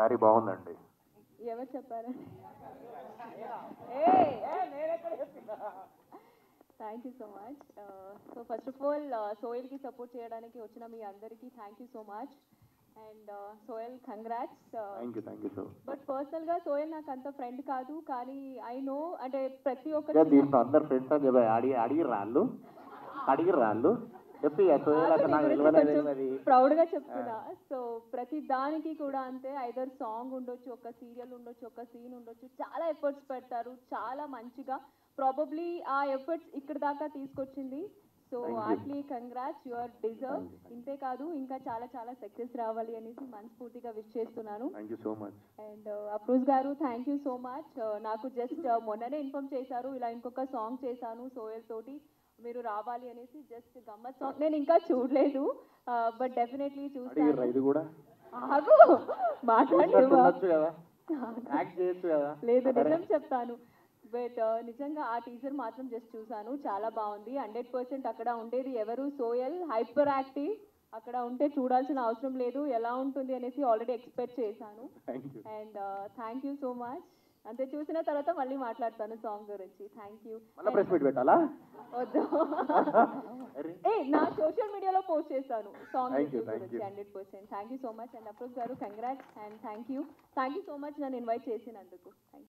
Sorry బాగుందండి. ఎవరు చెప్పారు? Thank you so much. So first of all సోయల్కి సపోర్ట్ చేయడానికి వచ్చిన మీ అందరికీ thank you so much. And Soyal congrats. Thank you so. But పర్సనల్గా సోయల్ నాకు అంత ఫ్రెండ్ కాదు, కానీ ఐ నో అంటే ప్రతి దీంట్లో అందరు ఫ్రెండ్స్ అని చెప్పి అడిగి రాళ్ళు చెప్పి ప్రౌడ్ గా చెప్తున్నా. సో ప్రతి దానికి కూడా అంతే, ఐదర్ సాంగ్ ఉండొచ్చు, ఒక సీరియల్ ఉండొచ్చు, ఒక సీన్ ఉండొచ్చు, చాలా ఎఫర్ట్స్ పెడతారు చాలా మంచిగా. ప్రాబబ్లీ ఆ ఎఫర్ట్స్ ఇక్కడ దాకా తీసుకొచ్చింది. So heartily congrats, you are deserve. ఇంతే కాదు ఇంకా చాలా చాలా సక్సెస్ రావాలి అనేసి మనస్ఫూర్తిగా విష్ చేస్తున్నాను. Thank you so much. And Afroz గారు థ్యాంక్ యూ సో మచ్. నాకు జస్ట్ మొన్ననే ఇన్ఫార్మ్ చేశారు ఇలా ఇంకొక సాంగ్ చేశాను సోయల్ తోటి, మీరు రావాలి అనేసి. జస్ట్ గమ్మత్ సాంగ్ నేను ఇంకా చూడలేదు, బట్ డెఫినెట్లీ చూస్తాను. ఇది కూడా ఆగు మాట్లాడచ్చు కదా, లేదు నిజం చెప్తాను. బట్ నిజంగా ఆ టీజర్ మాత్రం జస్ట్ చూసాను, చాలా బాగుంది. 100% అక్కడ ఉండేది ఎవరు? Soyal hyper active. అక్కడ ఉంటే చూడాల్సిన అవసరం లేదు ఎలా ఉంటుంది అనేసి ఆల్రెడీ ఎక్స్పెక్ట్ చేశాను. And thank you so much. అంతే, చూసిన తర్వాత మళ్ళీ మాట్లాడతాను సాంగ్ గురించి. Thank you. వద్దు నా సోషల్ మీడియాలో పోస్ట్ చేస్తాను సాంగ్ గురించి 100%. Thank you so much. And Afroz గారు congrats and thank you so much నన్ను ఇన్వైట్ చేసినందుకు. Thank you.